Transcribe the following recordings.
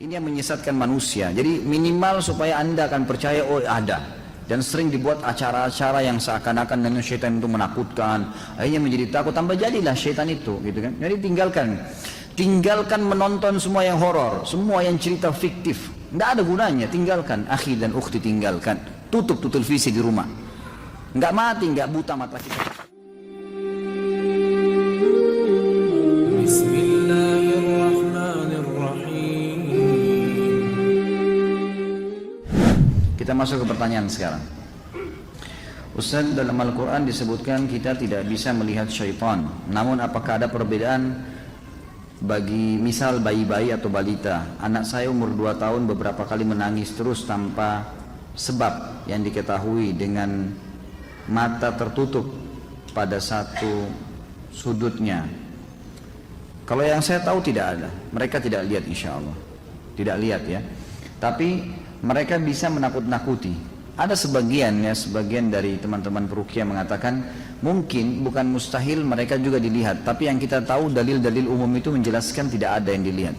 Ini yang menyesatkan manusia. Jadi minimal supaya Anda akan percaya, oh ada. Dan sering dibuat acara-acara yang seakan-akan dengan syaitan itu menakutkan. Akhirnya menjadi takut, tambah jadilah syaitan itu, gitu kan. Jadi tinggalkan menonton semua yang horor, semua yang cerita fiktif. Nggak ada gunanya, tinggalkan. Akhi dan ukhti, tinggalkan. Tutup televisi di rumah. Nggak mati, nggak buta mata kita. Kita masuk ke pertanyaan sekarang. Ustaz, dalam Al-Quran disebutkan kita tidak bisa melihat syaitan. Namun apakah ada perbedaan bagi misal bayi-bayi atau balita? Anak saya umur 2 tahun beberapa kali menangis terus tanpa sebab yang diketahui dengan mata tertutup pada satu sudutnya. Kalau yang saya tahu tidak ada. Mereka tidak lihat, insya Allah. Tidak lihat ya. Tapi mereka bisa menakut-nakuti. Ada sebagian dari teman-teman peruqyah mengatakan mungkin, bukan mustahil mereka juga dilihat. Tapi yang kita tahu dalil-dalil umum itu menjelaskan tidak ada yang dilihat.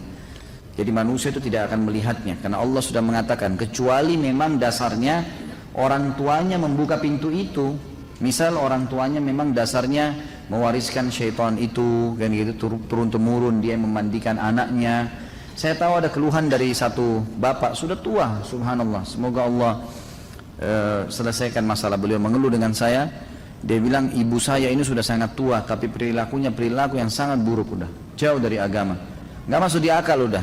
Jadi manusia itu tidak akan melihatnya. Karena Allah sudah mengatakan kecuali memang dasarnya orang tuanya membuka pintu itu. Misal orang tuanya memang dasarnya mewariskan syaitan itu, kan gitu, turun-temurun dia memandikan anaknya. Saya tahu ada keluhan dari satu bapak sudah tua, subhanallah. Semoga Allah selesaikan masalah beliau. Mengeluh dengan saya, dia bilang ibu saya ini sudah sangat tua, tapi perilakunya perilaku yang sangat buruk, udah jauh dari agama, nggak masuk di akal, udah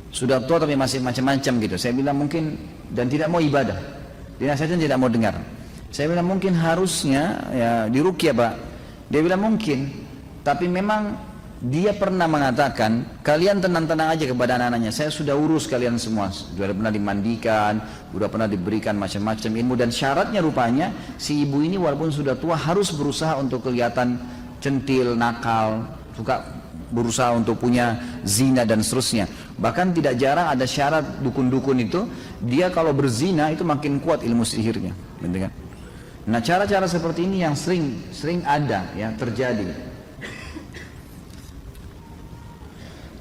sudah tua tapi masih macam-macam gitu. Saya bilang mungkin, dan tidak mau ibadah, dinasihatin tidak mau dengar. Saya bilang mungkin harusnya ya diruqyah pak. Dia bilang mungkin, tapi memang dia pernah mengatakan, kalian tenang-tenang aja kepada anak-anaknya, saya sudah urus kalian semua, sudah pernah dimandikan, sudah pernah diberikan macam-macam ilmu, dan syaratnya rupanya si ibu ini walaupun sudah tua harus berusaha untuk kelihatan centil, nakal, suka berusaha untuk punya zina dan seterusnya. Bahkan tidak jarang ada syarat dukun-dukun itu, dia kalau berzina itu makin kuat ilmu sihirnya, gitu kan? Nah cara-cara seperti ini yang sering ada ya terjadi.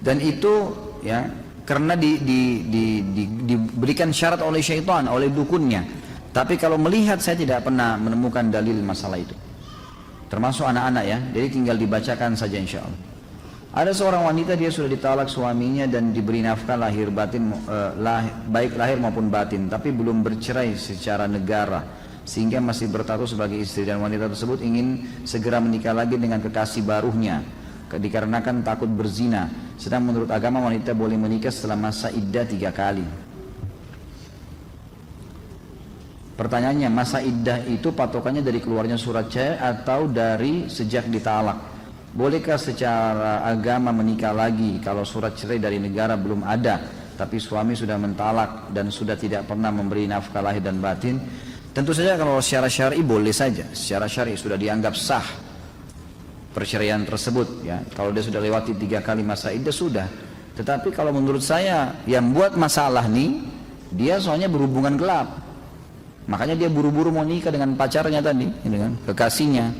Dan itu ya karena diberikan syarat oleh syaitan, oleh dukunnya. Tapi kalau melihat saya tidak pernah menemukan dalil masalah itu. Termasuk anak-anak ya, jadi tinggal dibacakan saja insya Allah. Ada seorang wanita, dia sudah ditalak suaminya dan diberi nafkah lahir batin, baik lahir maupun batin, tapi belum bercerai secara negara, sehingga masih berstatus sebagai istri, dan wanita tersebut ingin segera menikah lagi dengan kekasih barunya dikarenakan takut berzina. Sedang menurut agama wanita boleh menikah setelah masa iddah 3 kali. Pertanyaannya, masa iddah itu patokannya dari keluarnya surat cerai atau dari sejak ditalak? Bolehkah secara agama menikah lagi kalau surat cerai dari negara belum ada, tapi suami sudah mentalak dan sudah tidak pernah memberi nafkah lahir dan batin? Tentu saja kalau secara syar'i boleh saja, secara syar'i sudah dianggap sah perceraian tersebut ya. Kalau dia sudah lewati 3 kali masa iddah sudah. Tetapi kalau menurut saya yang buat masalah nih, dia soalnya berhubungan gelap. Makanya dia buru-buru mau nikah dengan pacarnya tadi, dengan kekasihnya.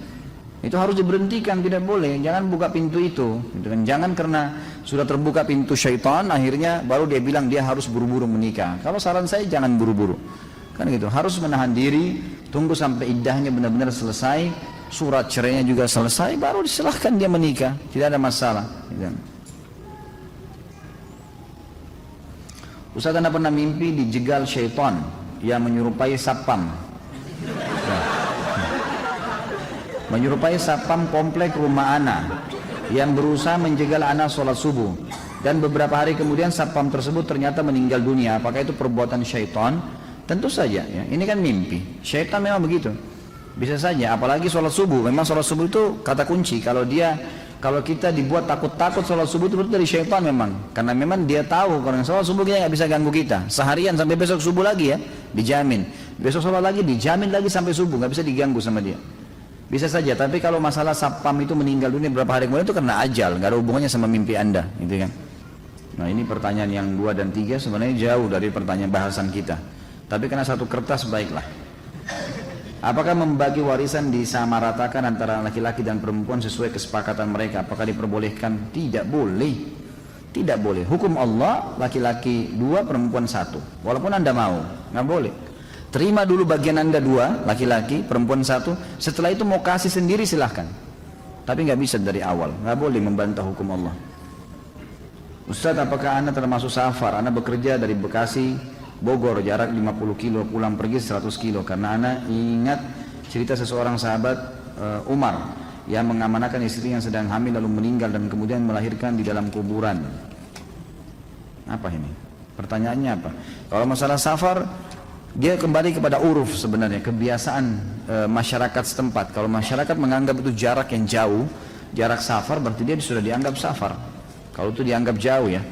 Itu harus diberhentikan, tidak boleh. Jangan buka pintu itu, gitu kan. Jangan karena sudah terbuka pintu syaitan akhirnya baru dia bilang dia harus buru-buru menikah. Kalau saran saya jangan buru-buru. Kan gitu, harus menahan diri, tunggu sampai iddahnya benar-benar selesai, surat cerainya juga selesai, baru disilahkan dia menikah, tidak ada masalah. Ustaz, Anda pernah mimpi dijegal syaitan yang menyerupai sapam, menyerupai sapam komplek rumah ana yang berusaha menjegal ana sholat subuh, dan beberapa hari kemudian sapam tersebut ternyata meninggal dunia. Apakah itu perbuatan syaitan? Tentu saja ya, ini kan mimpi. Syaitan memang begitu. Bisa saja, apalagi sholat subuh. Memang sholat subuh itu kata kunci. Kalau kita dibuat takut-takut sholat subuh itu dari syaitan memang. Karena memang dia tahu kalau sholat subuh dia nggak bisa ganggu kita. Seharian sampai besok subuh lagi ya, dijamin. Besok sholat lagi dijamin lagi sampai subuh, nggak bisa diganggu sama dia. Bisa saja. Tapi kalau masalah sapam itu meninggal dunia beberapa hari kemudian itu karena ajal, nggak ada hubungannya sama mimpi Anda, gitu kan? Nah ini pertanyaan yang 2 dan 3 sebenarnya jauh dari pertanyaan bahasan kita. Tapi karena satu kertas baiklah. Apakah membagi warisan disamaratakan antara laki-laki dan perempuan sesuai kesepakatan mereka? Apakah diperbolehkan? Tidak boleh. Tidak boleh. Hukum Allah, laki-laki 2, perempuan 1. Walaupun Anda mau, nggak boleh. Terima dulu bagian Anda 2, laki-laki, perempuan 1. Setelah itu mau kasih sendiri silahkan. Tapi nggak bisa dari awal. Nggak boleh membantah hukum Allah. Ustaz, apakah Anda termasuk safar? Anda bekerja dari Bekasi, Bogor, jarak 50 kilo, pulang pergi 100 kilo. Karena Anda ingat cerita seseorang sahabat Umar yang mengamanahkan istri yang sedang hamil lalu meninggal dan kemudian melahirkan di dalam kuburan. Apa ini? Pertanyaannya apa? Kalau masalah safar, dia kembali kepada uruf sebenarnya, kebiasaan masyarakat setempat. Kalau masyarakat menganggap itu jarak yang jauh, jarak safar, berarti dia sudah dianggap safar. Kalau itu dianggap jauh ya,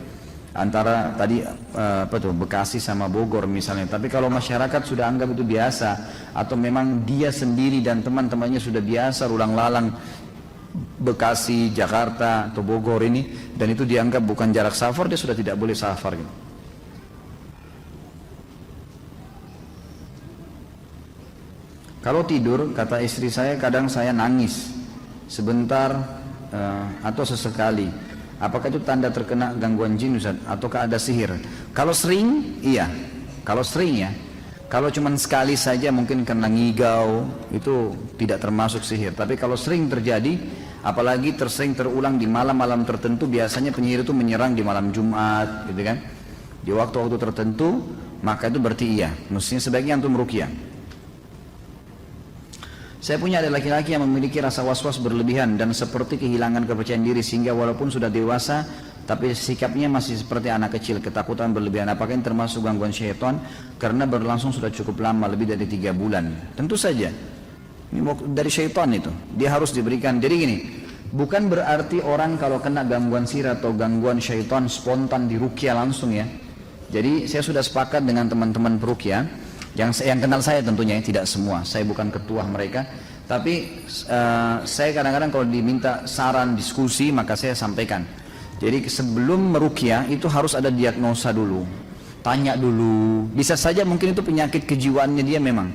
antara tadi Bekasi sama Bogor misalnya. Tapi kalau masyarakat sudah anggap itu biasa, atau memang dia sendiri dan teman-temannya sudah biasa ulang lalang Bekasi, Jakarta atau Bogor ini, dan itu dianggap bukan jarak safar, dia sudah tidak boleh safar gitu. Kalau tidur, kata istri saya, kadang saya nangis sebentar atau sesekali. Apakah itu tanda terkena gangguan jin, Ustaz? Ataukah ada sihir? Kalau sering, iya. Kalau sering ya. Kalau cuma sekali saja mungkin kena ngigau, itu tidak termasuk sihir. Tapi kalau sering terjadi, apalagi sering terulang di malam-malam tertentu, biasanya penyihir itu menyerang di malam Jumat, gitu kan? Di waktu-waktu tertentu, maka itu berarti iya. Mestinya sebaiknya antum ruqyah. Saya punya ada laki-laki yang memiliki rasa was-was berlebihan dan seperti kehilangan kepercayaan diri, sehingga walaupun sudah dewasa tapi sikapnya masih seperti anak kecil, ketakutan berlebihan. Apakah ini termasuk gangguan syaitan? Karena berlangsung sudah cukup lama, lebih dari 3 bulan. Tentu saja ini dari syaitan itu, dia harus diberikan. Jadi gini, bukan berarti orang kalau kena gangguan sihir atau gangguan syaitan spontan diruqyah langsung ya. Jadi saya sudah sepakat dengan teman-teman peruqyah yang kenal saya tentunya, tidak semua, saya bukan ketua mereka, tapi saya kadang-kadang kalau diminta saran diskusi maka saya sampaikan. Jadi sebelum meruqyah itu harus ada diagnosa dulu, tanya dulu. Bisa saja mungkin itu penyakit kejiwaannya dia, memang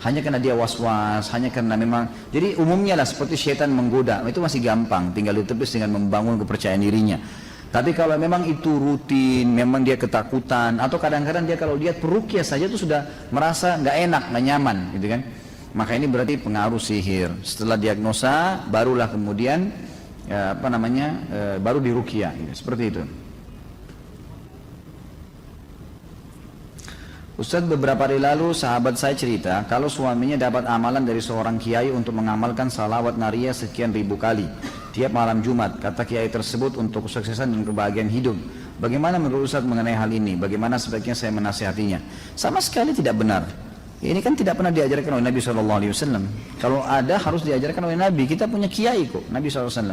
hanya karena dia was-was, hanya karena memang, jadi umumnya lah seperti syaitan menggoda, itu masih gampang, tinggal ditepis dengan membangun kepercayaan dirinya. Tapi kalau memang itu rutin, memang dia ketakutan, atau kadang-kadang dia kalau lihat peruqyah saja itu sudah merasa nggak enak, nggak nyaman, gitu kan? Maka ini berarti pengaruh sihir. Setelah diagnosa, barulah kemudian baru diruqyah, gitu. Seperti itu. Ustadz, beberapa hari lalu sahabat saya cerita kalau suaminya dapat amalan dari seorang kiai untuk mengamalkan salawat nariyah sekian ribu kali tiap malam Jumat. Kata kiai tersebut untuk kesuksesan dan kebahagiaan hidup. Bagaimana menurut Ustadz mengenai hal ini? Bagaimana sebaiknya saya menasihatinya? Sama sekali tidak benar. Ini kan tidak pernah diajarkan oleh Nabi SAW. Kalau ada harus diajarkan oleh Nabi. Kita punya kiai kok, Nabi SAW.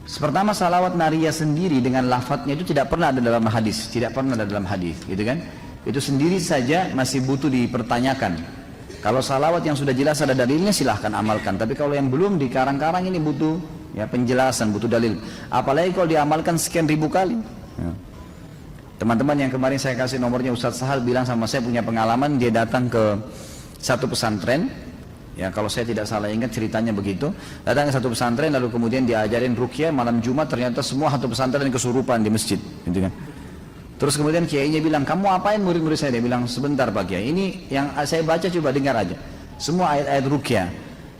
Pertama, salawat nariyah sendiri dengan lafadznya itu tidak pernah ada dalam hadis. Tidak pernah ada dalam hadis, gitu kan? Itu sendiri saja masih butuh dipertanyakan. Kalau salawat yang sudah jelas ada dalilnya silahkan amalkan. Tapi kalau yang belum dikarang-karang ini butuh ya penjelasan, butuh dalil. Apalagi kalau diamalkan sekian ribu kali. Teman-teman yang kemarin saya kasih nomornya, Ustadz Sahal bilang sama saya punya pengalaman, dia datang ke satu pesantren. Ya kalau saya tidak salah ingat ceritanya begitu. Datang ke satu pesantren lalu kemudian diajarin ruqyah malam Jumat, ternyata semua satu pesantren kesurupan di masjid, gitu kan. Terus kemudian kiainya bilang, kamu apain murid-murid saya? Dia bilang, sebentar Pak Kiai, ini yang saya baca coba dengar aja. Semua ayat-ayat ruqyah.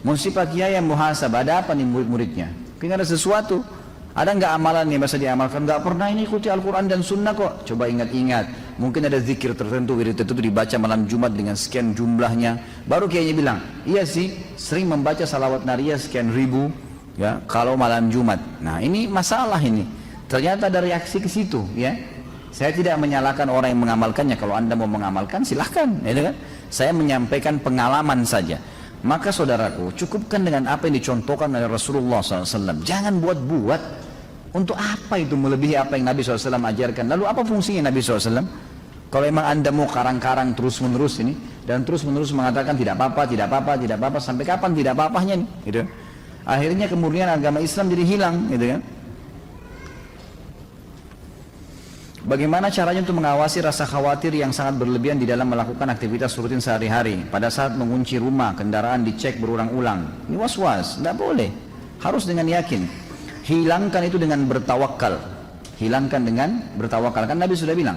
Mesti Pak Kiai yang muhasabah, ada apa nih murid-muridnya? Mungkin ada sesuatu. Ada nggak amalan yang bisa diamalkan? Nggak pernah ini ikuti Al-Quran dan Sunnah kok. Coba ingat-ingat. Mungkin ada zikir tertentu, wirid tertentu dibaca malam Jumat dengan sekian jumlahnya. Baru kiainya bilang, iya sih, sering membaca salawat nariyah sekian ribu, ya kalau malam Jumat. Nah ini masalah ini. Ternyata ada reaksi ke situ, ya. Saya tidak menyalahkan orang yang mengamalkannya. Kalau Anda mau mengamalkan silahkan, ya kan? Saya menyampaikan pengalaman saja. Maka saudaraku, cukupkan dengan apa yang dicontohkan oleh Rasulullah SAW. Jangan buat-buat. Untuk apa itu melebihi apa yang Nabi SAW ajarkan? Lalu apa fungsinya Nabi SAW? Kalau memang Anda mau karang-karang terus-menerus ini, dan terus-menerus mengatakan tidak apa-apa, tidak apa-apa, tidak apa-apa, sampai kapan tidak apa-apanya nih? Gitu. Akhirnya kemurnian agama Islam jadi hilang, gitu kan? Bagaimana caranya untuk mengawasi rasa khawatir yang sangat berlebihan di dalam melakukan aktivitas rutin sehari-hari? Pada saat mengunci rumah, kendaraan dicek berulang-ulang. Ini was-was, tidak boleh. Harus dengan yakin. Hilangkan itu dengan bertawakal. hilangkan dengan bertawakal. Kan Nabi sudah bilang,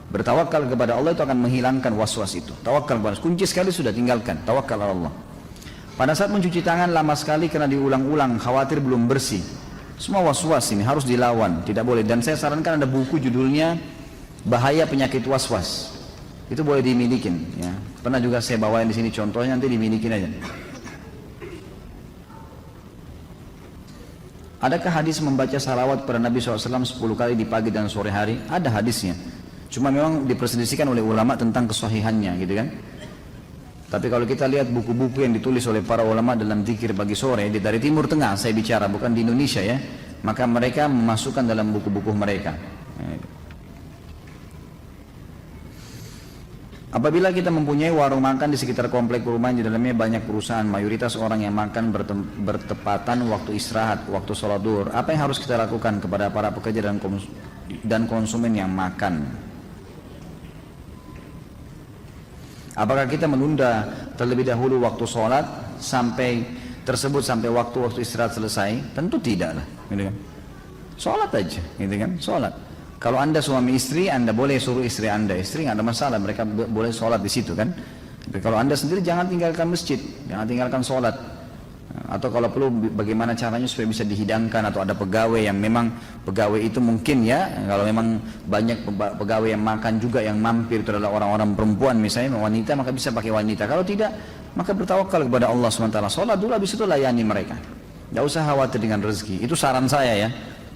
bertawakal kepada Allah itu akan menghilangkan was-was itu. Tawakal kepada Allah, kunci sekali sudah, tinggalkan, tawakal Allah. Pada saat mencuci tangan lama sekali karena diulang-ulang, khawatir belum bersih. Semua was-was ini harus dilawan, tidak boleh. Dan saya sarankan ada buku judulnya Bahaya Penyakit Was-was. Itu boleh dimilikin, ya. Pernah juga saya bawain di sini contohnya, nanti dimilikin aja. Adakah hadis membaca salawat pada Nabi SAW 10 kali di pagi dan sore hari? Ada hadisnya. Cuma memang diperselisihkan oleh ulama tentang kesahihannya, gitu kan. Tapi kalau kita lihat buku-buku yang ditulis oleh para ulama dalam zikir pagi sore, dari Timur Tengah saya bicara, bukan di Indonesia ya, maka mereka memasukkan dalam buku-buku mereka. Apabila kita mempunyai warung makan di sekitar komplek perumahan, di dalamnya banyak perusahaan, mayoritas orang yang makan bertepatan waktu istirahat, waktu sholat duhur, apa yang harus kita lakukan kepada para pekerja dan konsumen yang makan? Apakah kita menunda terlebih dahulu waktu sholat sampai waktu istirahat selesai? Tentu tidak lah, gitu kan? Sholat aja, gitu kan? Sholat. Kalau anda suami istri, anda boleh suruh istri anda, istri nggak ada masalah, mereka boleh sholat di situ kan. Tapi kalau anda sendiri jangan tinggalkan masjid, jangan tinggalkan sholat. Atau kalau perlu bagaimana caranya supaya bisa dihidangkan, atau ada pegawai yang memang pegawai itu mungkin ya, kalau memang banyak pegawai yang makan juga yang mampir itu adalah orang-orang perempuan misalnya, wanita, maka bisa pakai wanita. Kalau tidak, maka bertawakal kepada Allah SWT. Sholat dulu, habis itu layani mereka. Tidak usah khawatir dengan rezeki. Itu saran saya ya.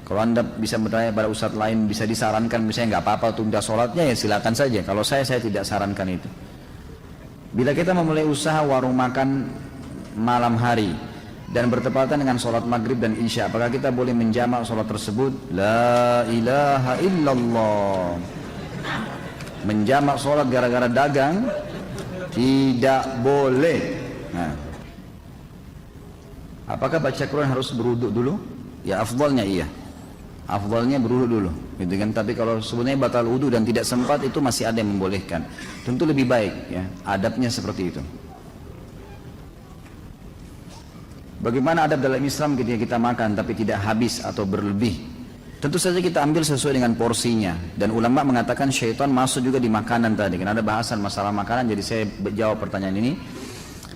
Kalau anda bisa bertanya pada ustadz lain, bisa disarankan misalnya nggak apa-apa tunda sholatnya, ya silakan saja. Kalau saya tidak sarankan itu. Bila kita memulai usaha warung makan malam hari dan bertepatan dengan sholat maghrib dan isya, apakah kita boleh menjamak sholat tersebut? La ilaha illallah. Menjamak sholat gara-gara dagang tidak boleh. Nah, apakah baca Quran harus berwuduk dulu? Ya afdalnya iya. Afdalnya berwudu dulu, gitu kan. Tapi kalau sebenarnya batal wudu dan tidak sempat, itu masih ada yang membolehkan. Tentu lebih baik ya, adabnya seperti itu. Bagaimana adab dalam Islam ketika kita makan tapi tidak habis atau berlebih? Tentu saja kita ambil sesuai dengan porsinya. Dan ulama mengatakan syaitan masuk juga di makanan tadi. Karena ada bahasan masalah makanan, jadi saya jawab pertanyaan ini.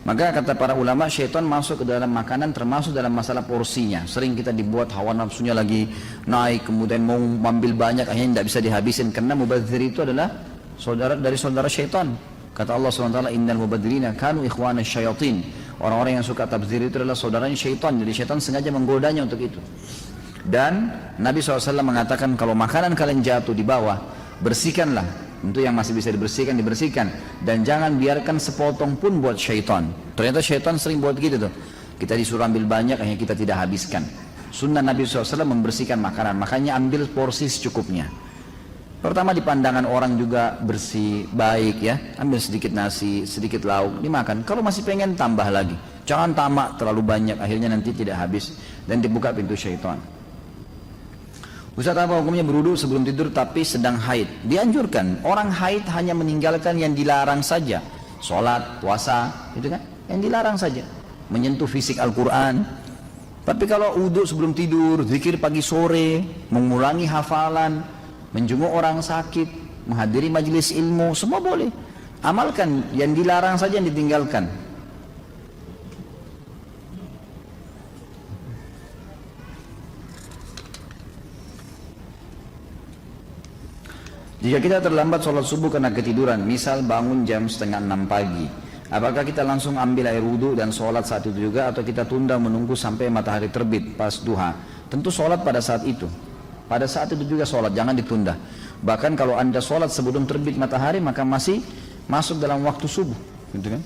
Maka kata para ulama, syaitan masuk ke dalam makanan termasuk dalam masalah porsinya. Sering kita dibuat hawa nafsunya lagi naik, kemudian mau ambil banyak, akhirnya tidak bisa dihabisin. Karena mubadzir itu adalah saudara syaitan. Kata Allah SWT, innal mubadzirina kanu ikhwana syayatin. Orang-orang yang suka tabzir itu adalah saudaranya syaitan. Jadi syaitan sengaja menggodanya untuk itu. Dan Nabi SAW mengatakan, kalau makanan kalian jatuh di bawah, bersihkanlah. Untuk yang masih bisa dibersihkan, dan jangan biarkan sepotong pun buat syaitan. Ternyata syaitan sering buat gitu tuh. Kita disuruh ambil banyak, akhirnya kita tidak habiskan. Sunnah Nabi SAW membersihkan makanan, makanya ambil porsi secukupnya. Pertama di pandangan orang juga bersih, baik ya. Ambil sedikit nasi, sedikit lauk, dimakan. Kalau masih pengen tambah lagi. Jangan tamak terlalu banyak, akhirnya nanti tidak habis dan dibuka pintu syaitan. Ustaz, apa hukumnya berwudu sebelum tidur tapi sedang haid? Dianjurkan. Orang haid hanya meninggalkan yang dilarang saja. Sholat, puasa, itu kan? Yang dilarang saja. Menyentuh fisik Al-Quran. Tapi kalau wudu sebelum tidur, zikir pagi sore, mengulangi hafalan, menjenguk orang sakit, menghadiri majelis ilmu, semua boleh. Amalkan, yang dilarang saja yang ditinggalkan. Jika kita terlambat sholat subuh karena ketiduran, misal bangun jam 5:30 pagi, apakah kita langsung ambil air wudhu dan sholat saat itu juga, atau kita tunda menunggu sampai matahari terbit pas duha? Tentu sholat pada saat itu. Pada saat itu juga sholat, jangan ditunda. Bahkan kalau anda sholat sebelum terbit matahari, maka masih masuk dalam waktu subuh, gitu kan?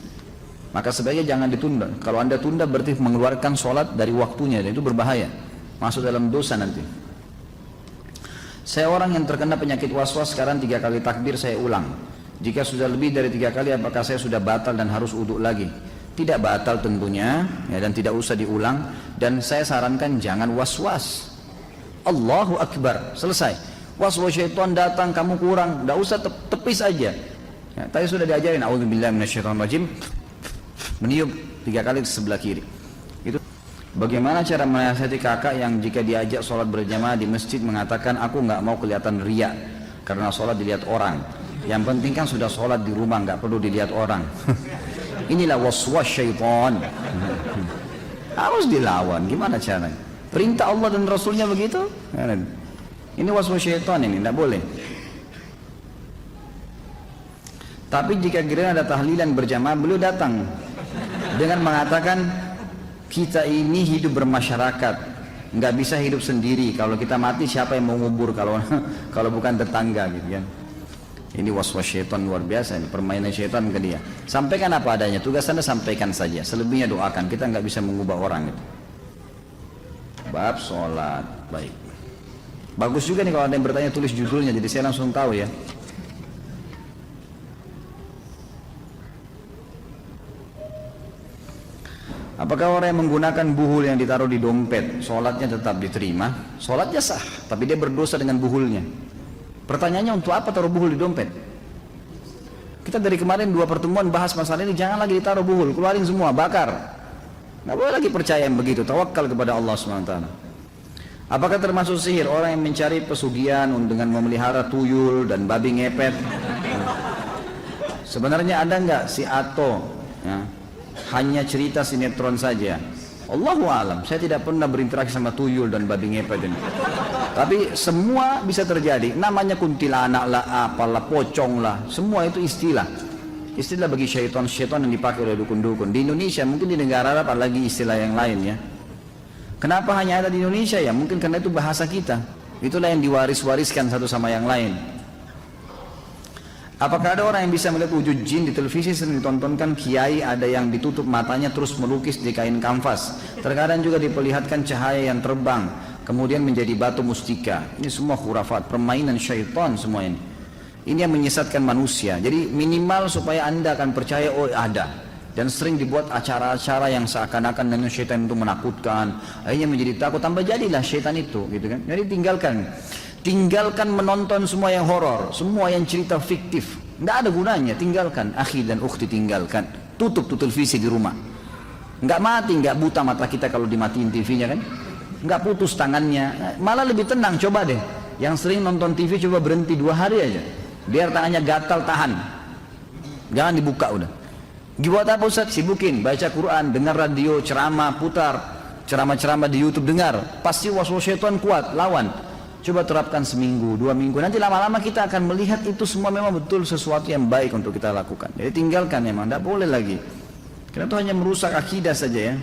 Maka sebaiknya jangan ditunda. Kalau anda tunda berarti mengeluarkan sholat dari waktunya, dan itu berbahaya. Masuk dalam dosa nanti. Saya orang yang terkena penyakit was-was, sekarang 3 kali takbir saya ulang. Jika sudah lebih dari 3 kali, apakah saya sudah batal dan harus uduk lagi? Tidak batal tentunya, ya, dan tidak usah diulang. Dan saya sarankan jangan was-was. Allahu Akbar, selesai. Was-was syaitan datang, kamu kurang, tidak usah tepis aja. Ya, tadi sudah diajarin, a'udzubillahi minasyaitonir rajim, meniup 3 kali di sebelah kiri. Itu Bagaimana cara menasihati kakak yang jika diajak sholat berjamaah di masjid mengatakan aku nggak mau kelihatan riya karena sholat dilihat orang. Yang penting kan sudah sholat di rumah, nggak perlu dilihat orang. Inilah waswas syaitan. Harus dilawan. Gimana caranya? Perintah Allah dan Rasulnya begitu? Ini waswas syaitan ini, tidak boleh. Tapi jika kira ada tahlilan berjamaah, beliau datang dengan mengatakan kita ini hidup bermasyarakat, nggak bisa hidup sendiri. Kalau kita mati siapa yang mau ngubur kalau bukan tetangga gitu kan? Ini waswas syaitan luar biasa, ini permainan syaitan ke dia. Sampaikan apa adanya, tugas Anda sampaikan saja. Selebihnya doakan. Kita nggak bisa mengubah orang itu. Bab sholat, baik. Bagus juga nih kalau ada yang bertanya tulis judulnya, jadi saya langsung tahu ya. Apakah orang yang menggunakan buhul yang ditaruh di dompet, sholatnya tetap diterima? Sholatnya sah, tapi dia berdosa dengan buhulnya. Pertanyaannya untuk apa taruh buhul di dompet? Kita dari kemarin 2 pertemuan bahas masalah ini, jangan lagi ditaruh buhul, keluarin semua, bakar. Nggak boleh lagi percaya yang begitu, tawakal kepada Allah SWT. Apakah termasuk sihir orang yang mencari pesugihan dengan memelihara tuyul dan babi ngepet? Sebenarnya ada nggak si Ato? Ya, hanya cerita sinetron saja. Allahu alam, saya tidak pernah berinteraksi sama tuyul dan babi ngepet ini. Tapi semua bisa terjadi. Namanya kuntilanak lah, apalah, pocong lah, semua itu istilah. Istilah bagi syaitan-syaitan yang dipakai oleh dukun-dukun. Di Indonesia, mungkin di negara Arab ada lagi istilah yang lain ya. Kenapa hanya ada di Indonesia ya? Mungkin karena itu bahasa kita. Itulah yang diwaris-wariskan satu sama yang lain. Apakah ada orang yang bisa melihat wujud jin di televisi sering ditontonkan kiai ada yang ditutup matanya terus melukis di kain kanvas. Terkadang juga diperlihatkan cahaya yang terbang kemudian menjadi batu mustika. Ini semua khurafat, permainan syaitan semua ini. Ini yang menyesatkan manusia. Jadi minimal supaya Anda akan percaya oh ada. Dan sering dibuat acara-acara yang seakan-akan dengan syaitan itu menakutkan. Akhirnya menjadi takut, tambah jadilah syaitan itu, gitu kan? Jadi tinggalkan menonton semua yang horor, semua yang cerita fiktif. Nggak ada gunanya, tinggalkan. Akhi dan ukhti tinggalkan. Tutup tuh televisi di rumah. Nggak mati, nggak buta mata kita kalau dimatiin TV-nya kan? Nggak putus tangannya. Malah lebih tenang, coba deh. Yang sering nonton TV coba berhenti 2 hari aja. Biar tangannya gatal, tahan. Jangan dibuka udah. Buat apa Ustaz? Sibukin, baca Quran, dengar radio, ceramah, putar ceramah-ceramah di YouTube, dengar. Pasti waswas syaitan kuat, lawan. Coba terapkan seminggu, 2 minggu. Nanti lama-lama kita akan melihat itu semua memang betul sesuatu yang baik untuk kita lakukan. Jadi tinggalkan memang, tidak boleh lagi. Karena itu hanya merusak akidah saja ya.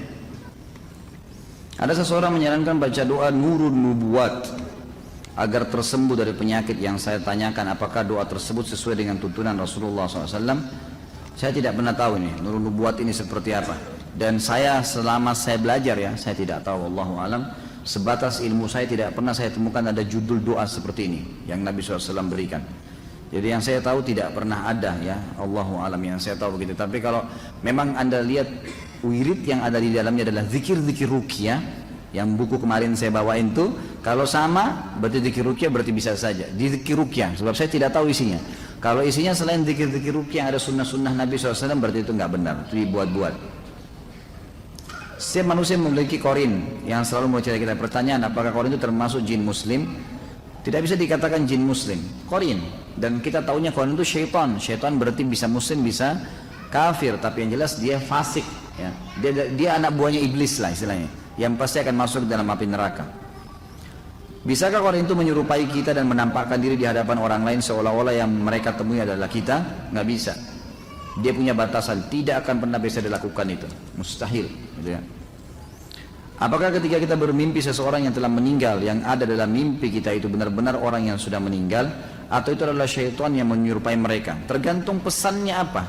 Ada seseorang menyarankan baca doa Nurun Nubuwat agar tersembuh dari penyakit yang saya tanyakan. Apakah doa tersebut sesuai dengan tuntunan Rasulullah SAW? Saya tidak pernah tahu ini Nurun Nubuwat ini seperti apa. Dan saya selama saya belajar ya, saya tidak tahu, wallahu alam. Sebatas ilmu saya tidak pernah saya temukan ada judul doa seperti ini yang Nabi SAW berikan. Jadi yang saya tahu tidak pernah ada ya, Allahu alam yang saya tahu begitu. Tapi kalau memang Anda lihat wirid yang ada di dalamnya adalah zikir-zikir ruqyah yang buku kemarin saya bawain tuh, kalau sama berarti zikir ruqyah berarti bisa saja di zikir ruqyah, sebab saya tidak tahu isinya. Kalau isinya selain zikir-zikir ruqyah yang ada sunnah-sunnah Nabi SAW berarti itu nggak benar, itu dibuat-buat. Setiap manusia memiliki korin yang selalu mencari kita. Pertanyaan, apakah korin itu termasuk jin muslim? Tidak bisa dikatakan jin muslim, korin. Dan kita tahunya korin itu syaitan. Syaitan berarti bisa muslim, bisa kafir. Tapi yang jelas dia fasik ya. Dia anak buahnya iblis lah istilahnya, yang pasti akan masuk dalam api neraka. Bisakah korin itu menyerupai kita dan menampakkan diri di hadapan orang lain seolah-olah yang mereka temui adalah kita? Nggak bisa. Dia punya batasan, tidak akan pernah bisa dilakukan itu, mustahil gitu ya. Apakah ketika kita bermimpi seseorang yang telah meninggal, yang ada dalam mimpi kita itu benar-benar orang yang sudah meninggal, atau itu adalah syaitan yang menyerupai mereka? Tergantung pesannya apa.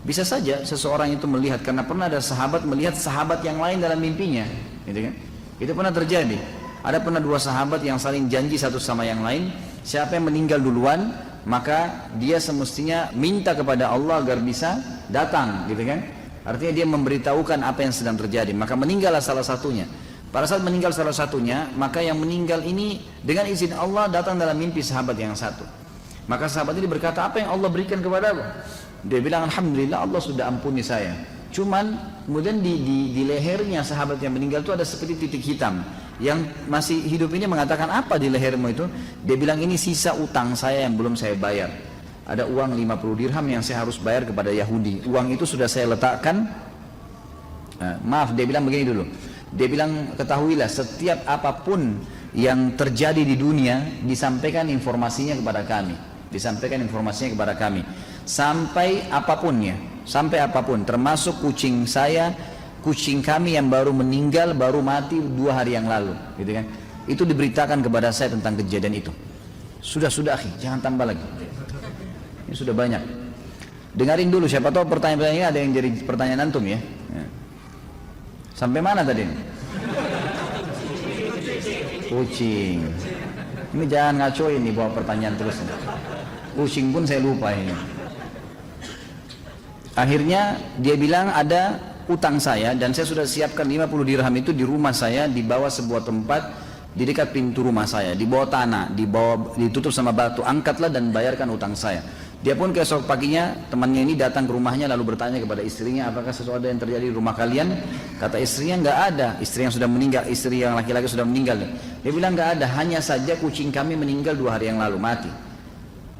Bisa saja seseorang itu melihat, karena pernah ada sahabat melihat sahabat yang lain dalam mimpinya, gitu kan? Itu pernah terjadi. Ada pernah 2 sahabat yang saling janji satu sama yang lain, siapa yang meninggal duluan maka dia semestinya minta kepada Allah agar bisa datang, gitu kan? Artinya dia memberitahukan apa yang sedang terjadi. Maka meninggallah salah satunya. Pada saat meninggal salah satunya, maka yang meninggal ini dengan izin Allah datang dalam mimpi sahabat yang satu. Maka sahabat ini berkata, apa yang Allah berikan kepadamu? Dia bilang, alhamdulillah Allah sudah ampuni saya. Cuman kemudian di lehernya sahabat yang meninggal itu ada seperti titik hitam. Yang masih hidup ini mengatakan, apa di lehermu itu? Dia bilang, ini sisa utang saya yang belum saya bayar. Ada uang 50 dirham yang saya harus bayar kepada Yahudi. Uang itu sudah saya letakkan. Maaf, dia bilang begini dulu. Dia bilang, ketahuilah setiap apapun yang terjadi di dunia disampaikan informasinya kepada kami. Disampaikan informasinya kepada kami. Sampai apapunnya, sampai apapun, termasuk kucing saya, kucing kami yang baru meninggal, baru mati 2 hari yang lalu, gitu kan? Itu diberitakan kepada saya tentang kejadian itu. Sudah, akhi, jangan tambah lagi. Ini sudah banyak. Dengarin dulu, siapa tahu pertanyaan-pertanyaan ini ada yang jadi pertanyaan antum ya. Sampai mana tadi? Kucing. Ini jangan ngacoin nih bawa pertanyaan terus. Kucing pun saya lupa ini. Akhirnya dia bilang, ada utang saya dan saya sudah siapkan 50 dirham itu di rumah saya, di bawah sebuah tempat di dekat pintu rumah saya, di bawah tanah, ditutup sama batu. Angkatlah dan bayarkan utang saya. Dia pun keesok paginya temannya ini datang ke rumahnya lalu bertanya kepada istrinya, apakah sesuatu yang terjadi di rumah kalian? Kata istrinya, nggak ada. Istri yang sudah meninggal, istri yang laki-laki sudah meninggal. Dia bilang, nggak ada, hanya saja kucing kami meninggal 2 hari yang lalu, mati.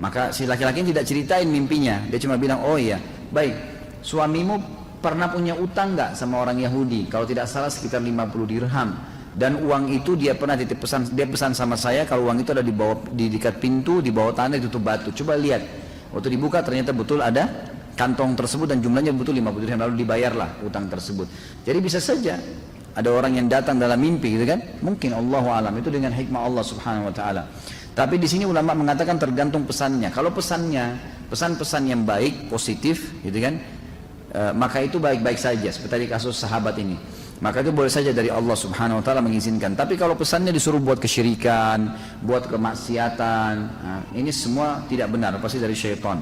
Maka si laki-laki tidak ceritain mimpinya, dia cuma bilang, oh iya, baik, suamimu pernah punya utang nggak sama orang Yahudi? Kalau tidak salah sekitar 50 dirham. Dan uang itu dia pernah titip pesan, dia pesan sama saya kalau uang itu ada di dekat pintu, di bawah tanah ditutup batu. Coba lihat. Waktu dibuka ternyata betul ada kantong tersebut dan jumlahnya betul 50 dirham, lalu dibayarlah utang tersebut. Jadi bisa saja ada orang yang datang dalam mimpi, gitu kan? Mungkin Allahu alam, itu dengan hikmah Allah Subhanahu wa taala. Tapi di sini ulama mengatakan tergantung pesannya. Kalau pesannya pesan-pesan yang baik, positif, gitu kan? Maka itu baik-baik saja, seperti di kasus sahabat ini. Maka itu boleh saja dari Allah Subhanahu wa taala mengizinkan. Tapi kalau pesannya disuruh buat kesyirikan, buat kemaksiatan, nah, ini semua tidak benar, pasti dari syaitan.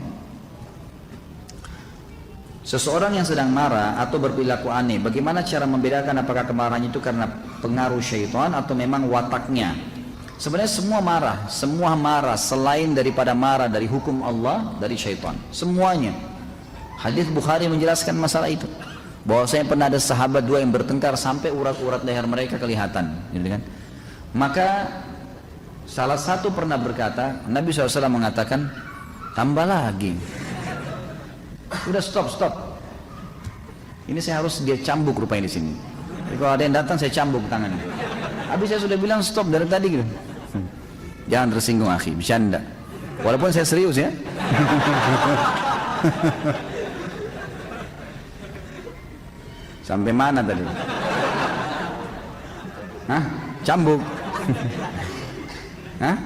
Seseorang yang sedang marah atau berperilaku aneh, bagaimana cara membedakan apakah kemarahannya itu karena pengaruh syaitan atau memang wataknya? Sebenarnya semua marah selain daripada marah dari hukum Allah, dari syaitan. Semuanya. Hadis Bukhari menjelaskan masalah itu. Bahwasanya pernah ada sahabat 2 yang bertengkar sampai urat-urat leher mereka kelihatan, gitu kan? Maka salah satu pernah berkata, Nabi SAW mengatakan, tambah lagi. Udah stop. Ini saya harus dia cambuk rupanya di sini. Jadi kalau ada yang datang saya cambuk tangannya. Habis saya sudah bilang stop dari tadi gitu. Jangan tersinggung akhi, bercanda. Walaupun saya serius ya. Sampai mana tadi? Hah? Cambuk? Hah?